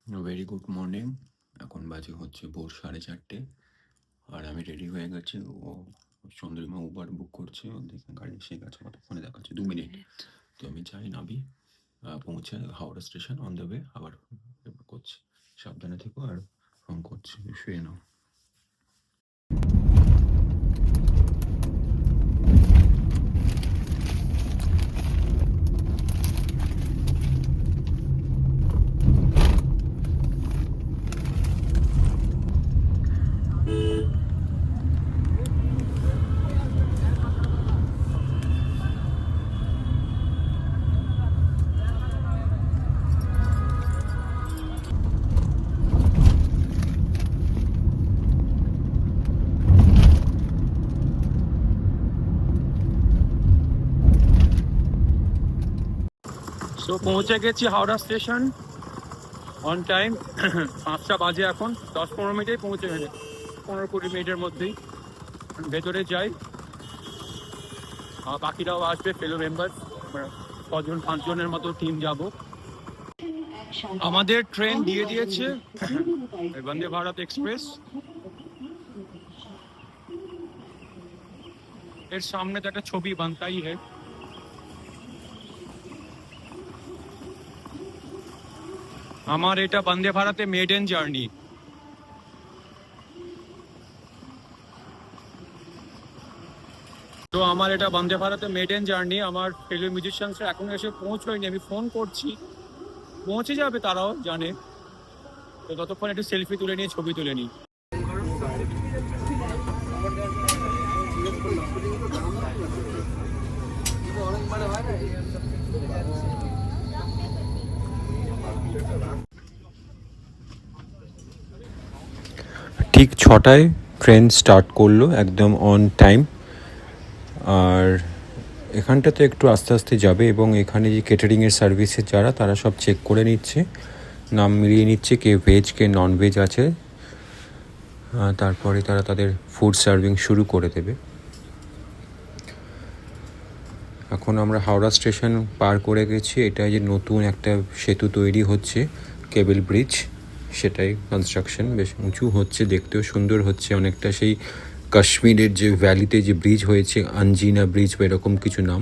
Very good morning. এখন বাজে হচ্ছে ভোর 4:30, আর আমি রেডি হয়ে গেছি। ও চন্দ্রিমা উবার বুক করছে, ও দেখে গাড়ি এসে গেছে, কতক্ষণে দেখাচ্ছে 2 মিনিট। তো আমি চাই নাবি, পৌঁছে Howrah station on the way আবার করছি। সাবধানে থেকো আর ফোন করছি, শুয়ে নাও। সো পৌঁছে গেছি হাওড়া স্টেশন অন টাইম। 5টা বাজে, এখন 10-15 মিনিটেই পৌঁছে গেছে, 15-20 মিনিটের মধ্যেই। ভেতরে যাই, বাকিরাও আসবে, ফেলো মেম্বার 5জনের মতো টিম যাব। আমাদের ট্রেন দিয়ে দিয়েছে বন্দে ভারত এক্সপ্রেস। এর সামনে তো একটা ছবি বানতাই है। আমার এটা বন্দে ভারতে মেডেন জার্নি। তো আমার এটা বন্দে ভারতে মেডেন জার্নি। আমার ফেলো মিউজিশিয়ানসরা এখন এসে পৌঁছয়নি, আমি ফোন করছি, পৌঁছে যাবে, তারাও জানে। তো ততক্ষণ একটু সেলফি তুলে নিয়ে ছবি তুলে নিই। ঠিক 6টায় ট্রেন স্টার্ট করলো, একদম অন টাইম। আর এখানটাতে একটু আস্তে আস্তে যাবে, এবং এখানে যে কেটারিংয়ের সার্ভিসের যারা, তারা সব চেক করে নিচ্ছে, নাম মিলিয়ে নিচ্ছে কে ভেজ কে নন ভেজ আছে। তারপরে তারা তাদের ফুড সার্ভিং শুরু করে দেবে। এখন আমরা হাওড়া স্টেশন পার করে গেছি। এটা যে নতুন একটা সেতু তৈরি হচ্ছে, কেবল ব্রিজ, সেটাই কনস্ট্রাকশন বেশ উঁচু হচ্ছে, দেখতেও সুন্দর হচ্ছে অনেকটা। সেই কাশ্মীরের যে ভ্যালিতে যে ব্রিজ হয়েছে, আঞ্জিনা ব্রিজ বা এরকম কিছু নাম,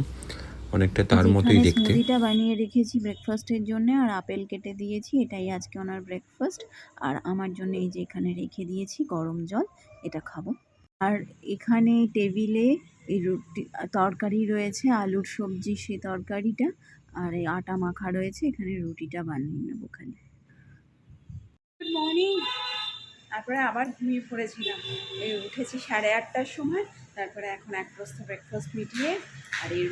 অনেকটা তার মতোই দেখতে। স্মুদিটা বানিয়ে রেখেছি ব্রেকফাস্টের জন্য, আর আপেল কেটে দিয়েছি, এটাই আজকে ওনার ব্রেকফাস্ট। আর আমার জন্য এই যে এখানে রেখে দিয়েছি গরম জল, এটা খাবো। আর এখানে টেবিলে এই রুটি তরকারি রয়েছে, আলুর সবজি, সে তরকারিটা, আর এই আটা মাখা রয়েছে, এখানে রুটিটা বানিয়ে নেবো খালি। Good morning. তারপরে আবার ঘুমিয়ে পড়েছিলাম, এই উঠেছি 8:30টার সময়। তারপরে এখন এক প্রস্থ ব্রেকফাস্ট মিটিয়ে আর এই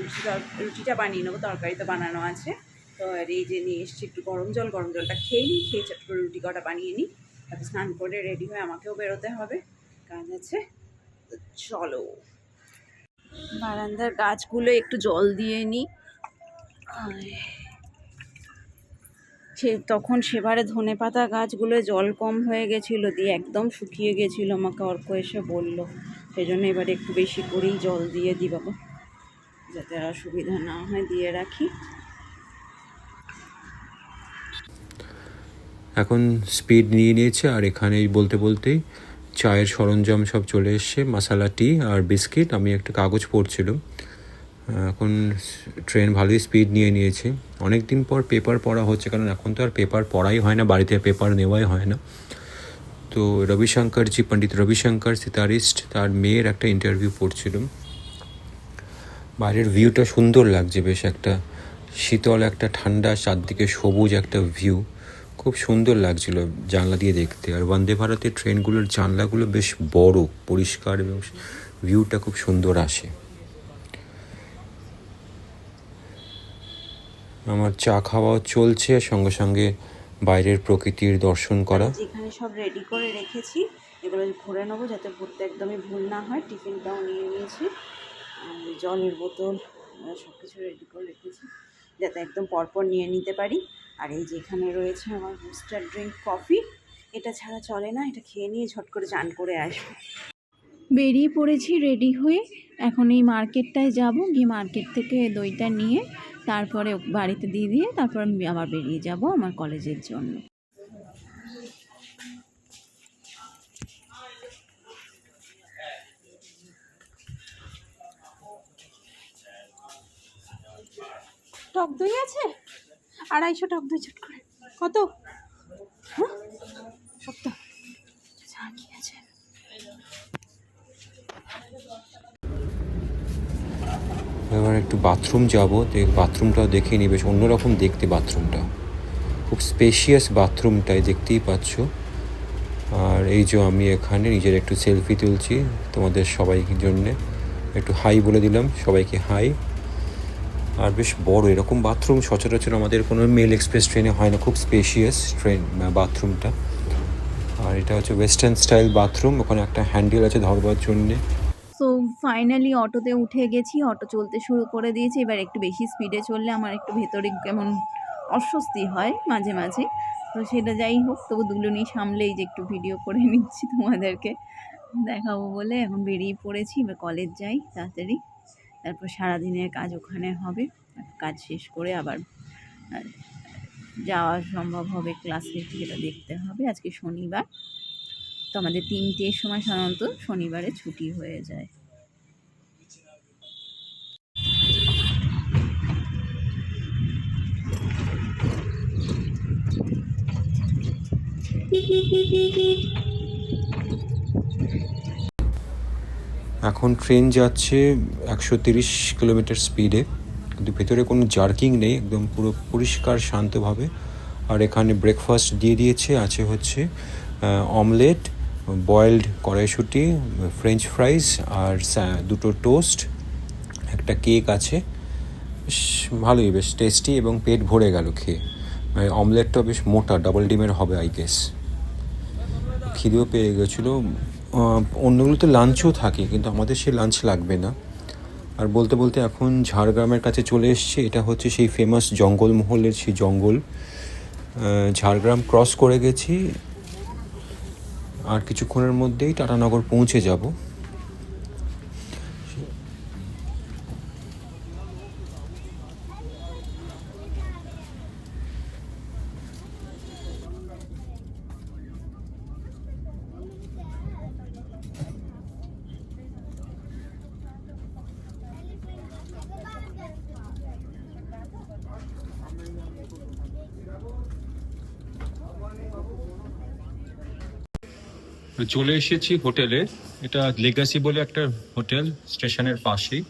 রুটিটা বানিয়ে নেবো, তরকারি তো বানানো আছে। তো আর এই যে নিয়ে এসছি একটু গরম জলটা খেয়ে নিই, খেয়ে চট করে রুটি কটা বানিয়ে নিই। তারপর স্নান করে রেডি হয়ে আমাকেও বেরোতে হবে, কাজ আছে। তো চলো, বারান্দার গাছগুলো একটু জল দিয়ে নিই। তখন সেবারে ধনেপাতা গাছগুলো জল কম হয়ে গেছিলো, দিয়ে একদম শুকিয়ে গেছিলো, আমাকে অর্ক এসে বললো। সেই জন্য এবারে একটু বেশি করেই জল দিয়ে দিই বাবা, যাতে আর অসুবিধা না হয়, দিয়ে রাখি। এখন স্পিড নিয়ে নিয়েছে, আর এখানে বলতে বলতেই চায়ের সরঞ্জাম সব চলে এসছে, মশালা টি আর বিস্কিট। আমি একটা কাগজ পড়ছিলাম। এখন ট্রেন ভালোই স্পিড নিয়ে নিয়েছে। অনেক দিন পর পেপার পড়া হচ্ছে, কারণ এখন তো আর পেপার পড়াই হয় না, বাড়িতে পেপার নেওয়াই হয় না। তো রবিশঙ্করজি, পণ্ডিত রবিশঙ্কর সিতারিস্ট, তার মেয়ের একটা ইন্টারভিউ পড়ছিলাম। বাইরের ভিউটা সুন্দর লাগছে, বেশ একটা শীতল, একটা ঠান্ডা, চারদিকে সবুজ একটা ভিউ, খুব সুন্দর লাগছিল জানলা দিয়ে দেখতে। আর বন্দে ভারতের ট্রেনগুলোর জানলাগুলো বেশ বড়, পরিষ্কার, এবং ভিউটা খুব সুন্দর আসে। আমার চা খাওয়াও চলছে, সঙ্গে সঙ্গে বাইরের প্রকৃতির দর্শন করা। যেখানে সব রেডি করে রেখেছি, এগুলো ভরে নেবো, যাতে ভরতে একদমই ভুল না হয়। টিফিনটাও নিয়ে নিয়েছি, জলের বোতল, সব কিছু রেডি করে রেখেছি, যাতে একদম পরপর নিয়ে নিতে পারি। আর এই যে এখানে রয়েছে আমার বুস্টার ড্রিঙ্ক কফি, এটা ছাড়া চলে না, এটা খেয়ে নিয়ে ঝট করে চান করে আসবো। বেরিয়ে পড়েছি রেডি হয়ে, এখন এই মার্কেটটায় যাব, গিয়ে মার্কেট থেকে দইটা নিয়ে তারপরে বাড়িতে দিয়ে তারপর আমি আবার বেরিয়ে যাব আমার কলেজের জন্য। 250 টক দই চট করে কত? হ্যাঁ, সত্য যা কি আছে। এবার একটু বাথরুম যাবো, বাথরুমটাও দেখে নিই, বেশ অন্যরকম দেখতে বাথরুমটা, খুব স্পেশিয়াস বাথরুমটাই দেখতেই পাচ্ছ। আর এই যে আমি এখানে নিজের একটু সেলফি তুলছি তোমাদের সবাইকে জন্যে, একটু হাই বলে দিলাম সবাইকে, হাই। আর বেশ বড় এরকম বাথরুম সচরাচর আমাদের কোনো মেল এক্সপ্রেস ট্রেনে হয় না, খুব স্পেশিয়াস ট্রেন বাথরুমটা। আর এটা হচ্ছে ওয়েস্টার্ন স্টাইল বাথরুম, ওখানে একটা হ্যান্ডেল আছে ধরবার জন্যে। সো ফাইনালি অটোতে উঠে গেছি, অটো চলতে শুরু করে দিয়েছি। এবার একটু বেশি স্পিডে চললে আমার একটু ভেতরে কেমন অস্বস্তি হয় মাঝে মাঝে, তো সেটা যাই হোক, তবু দুলুনি সামলেই যে একটু ভিডিও করে নিচ্ছি তোমাদেরকে দেখাবো বলে। এখন বেরিয়ে পড়েছি, এবার কলেজ যাই তাড়াতাড়ি, তারপর সারাদিনের কাজ ওখানে হবে, কাজ শেষ করে আবার যাওয়া সম্ভব হবে ক্লাসে, যেটা দেখতে হবে। আজকে শনিবার, তো আমাদের 3টের সময় সাধারণত শনিবারে ছুটি হয়ে যায়। এখন ট্রেন যাচ্ছে 130 কিলোমিটার স্পিডে, কিন্তু ভেতরে কোনো জার্কিং নেই, একদম পুরো পরিষ্কার শান্তভাবে। আর এখানে ব্রেকফাস্ট দিয়ে দিয়েছে, আছে হচ্ছে অমলেট, বয়েলড কড়াইশুঁটি, ফ্রেঞ্চ ফ্রাইস, আর 2টো টোস্ট, একটা কেক আছে। বেশ ভালোই, বেশ টেস্টি, এবং পেট ভরে গেল খেয়ে। অমলেটটা বেশ মোটা, ডাবল ডিমের হবে আই গেস। খিদেও পেয়ে গেছিলো। অন্যগুলো তো লাঞ্চও থাকে, কিন্তু আমাদের সেই লাঞ্চ লাগবে না। আর বলতে বলতে এখন ঝাড়গ্রামের কাছে চলে এসছে, এটা হচ্ছে সেই ফেমাস জঙ্গলমহলের সেই জঙ্গল। ঝাড়গ্রাম ক্রস করে গেছি, আর কিছুক্ষণের মধ্যেই টাটানগর পৌঁছে যাব। চলে এসেছি হোটেলে, এটা লেগাসি বলে একটা হোটেল, স্টেশনের পাশেই।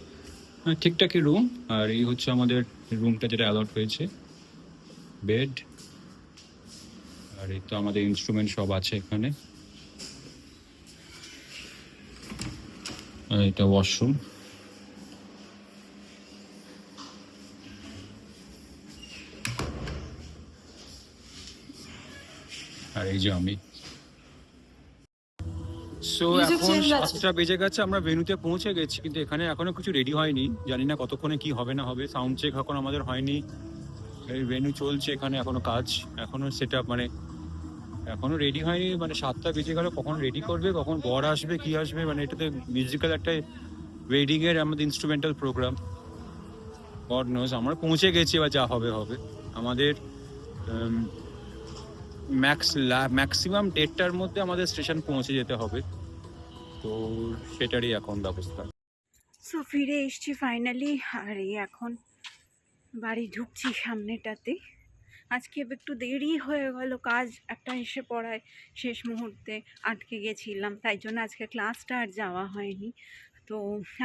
ঠিকঠাকই রুম। আর এই হচ্ছে আমাদের রুমটা যেটা অ্যালট হয়েছে, বেড। আর এই তো আমাদের ইনস্ট্রুমেন্ট সব আছে এখানে। আর এটা ওয়াশরুম। আর এই যে আমি। সো এখন 7টা বেজে গেছে, আমরা ভেন্যুতে পৌঁছে গেছি, কিন্তু এখানে এখনো কিছু রেডি হয়নি, জানি না কতক্ষণে কি হবে না হবে। সাউন্ড চেক এখন আমাদের হয়নি, এই ভেন্যু চলছে এখানে এখনো কাজ, এখনো সেট আপ, মানে এখনো রেডি হয়নি। মানে 7টা বেজে গেল, কখন রেডি করবে, কখন বর আসবে, কি আসবে, মানে এটাতে মিউজিক্যাল একটা ওয়েডিং এর আমাদের ইনস্ট্রুমেন্টাল প্রোগ্রাম, গড নোজ। আমরা পৌঁছে গেছি, এবার যা হবে হবে। আমাদের ম্যাক্সিমাম 1:30টার মধ্যে আমাদের স্টেশন পৌঁছে যেতে হবে, তো সেটারই এখন ব্যবস্থা। সো ফিরে এসছি ফাইনালি, আর এই এখন বাড়ি ঢুকছি সামনেটাতে। আজকে একটু দেরি হয়ে গেল, কাজ একটা এসে পড়ায় শেষ মুহূর্তে আটকে গেছিলাম, তাই জন্য আজকে ক্লাসটা আর যাওয়া হয়নি। তো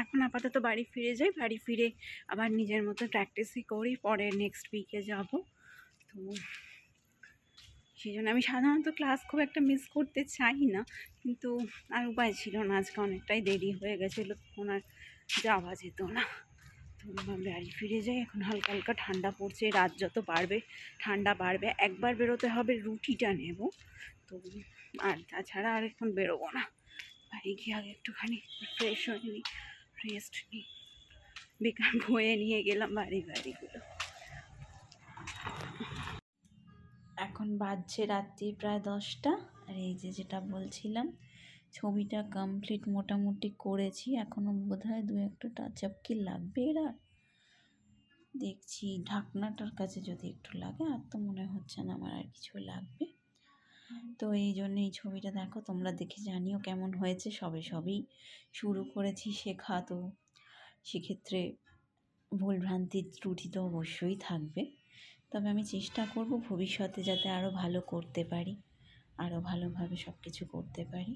এখন আপাতত বাড়ি ফিরে যাই, বাড়ি ফিরে আবার নিজের মতো প্র্যাকটিসই করি, পরে নেক্সট উইকে যাব। তো সেই জন্য আমি সাধারণত ক্লাস খুব একটা মিস করতে চাই না, কিন্তু আর উপায় ছিল না, আজকে অনেকটাই দেরি হয়ে গেছিলো, তখন আর যাওয়া যেত না। তো বাড়ি ফিরে যাই। এখন হালকা হালকা ঠান্ডা পড়ছে, রাত যত বাড়বে ঠান্ডা বাড়বে। একবার বেরোতে হবে, রুটিটা নেব, তো আর তাছাড়া আর এখন বেরোবো না। বাড়ি গিয়ে আগে একটুখানি ফ্রেশ হয়ে নিই, রেস্ট নিই। বেকার বয়ে নিয়ে গেলাম বাড়িগুলো। এখন বাজছে রাত্রি প্রায় 10টা। আর এই যে যেটা বলছিলাম, ছবিটা কমপ্লিট মোটামুটি করেছি, এখনও বোধহয় 2-1টা টাচ আপ কি লাগবে, এরা দেখছি ঢাকনাটার কাছে যদি একটু লাগে, আর তো মনে হচ্ছে না আমার আর কিছু লাগবে। তো এই জন্য এই ছবিটা দেখো, তোমরা দেখে জানিও কেমন হয়েছে। সবই শুরু করেছি শেখা, তো সেক্ষেত্রে ভুলভ্রান্তি ত্রুটি তো অবশ্যই থাকবে। তো তবে আমি চেষ্টা করব ভবিষ্যতে যাতে আরও ভালো করতে পারি, আরও ভালোভাবে সব কিছু করতে পারি।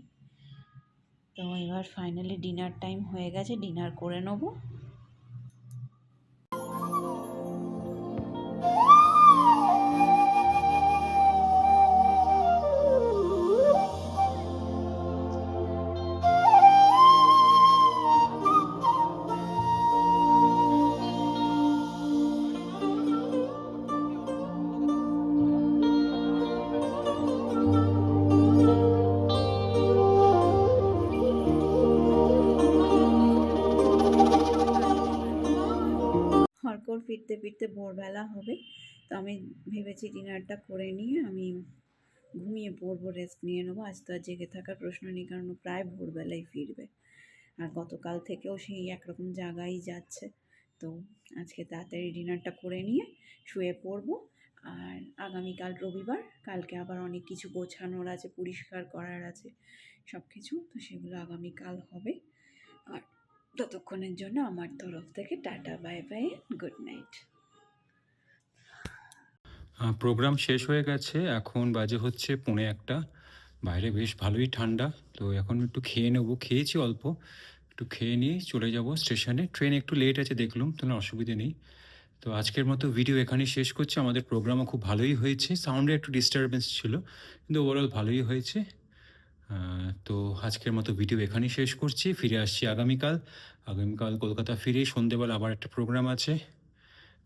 তো এবার ফাইনালি ডিনার টাইম হয়ে গেছে, ডিনার করে নেবো। হরকর ফিরতে ফিরতে ভোরবেলা হবে, তো আমি ভেবেছি ডিনারটা করে নিয়ে আমি ঘুমিয়ে পড়বো, রেস্ট নিয়ে নেবো। আজ তো আর জেগে থাকার প্রশ্ন নেই, কারণ ও প্রায় ভোরবেলায় ফিরবে। আর গতকাল থেকেও সেই একরকম জায়গায় যাচ্ছে। তো আজকে তাড়াতাড়ি ডিনারটা করে নিয়ে শুয়ে পড়বো। আর আগামীকাল রবিবার, কালকে আবার অনেক কিছু গোছানোর আছে, পরিষ্কার করার আছে সব কিছু, তো সেগুলো আগামীকাল হবে। আর ততক্ষণের জন্য আমার তরফ থেকে ta-ta, bye bye, good night. Program শেষ হয়ে গেছে, এখন বাজে হচ্ছে 1:45। বাইরে বেশ ভালোই ঠান্ডা। তো এখন একটু খেয়ে নেবো, খেয়েছি অল্প, একটু খেয়ে নিয়ে চলে যাব স্টেশনে। ট্রেন একটু লেট আছে দেখলাম, তাহলে অসুবিধে নেই। তো আজকের মতো ভিডিও এখানেই শেষ করছি। আমাদের প্রোগ্রামও খুব ভালোই হয়েছে, সাউন্ডে একটু ডিস্টারবেন্স ছিল, কিন্তু ওভারঅল ভালোই হয়েছে। তো আজকের মতো ভিডিও এখানেই শেষ করছি। ফিরে আসছি আগামীকাল। আগামীকাল কলকাতা ফিরেই সন্ধেবেলা আবার একটা প্রোগ্রাম আছে।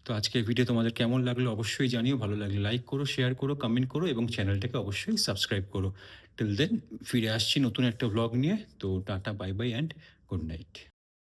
তো আজকের ভিডিও তোমাদের কেমন লাগলো অবশ্যই জানিও। ভালো লাগলে লাইক করো, শেয়ার করো, কমেন্ট করো এবং চ্যানেলটাকে অবশ্যই সাবস্ক্রাইব করো। টিল দেন ফিরে আসছি নতুন একটা ব্লগ নিয়ে। তো tata, bye by and good night.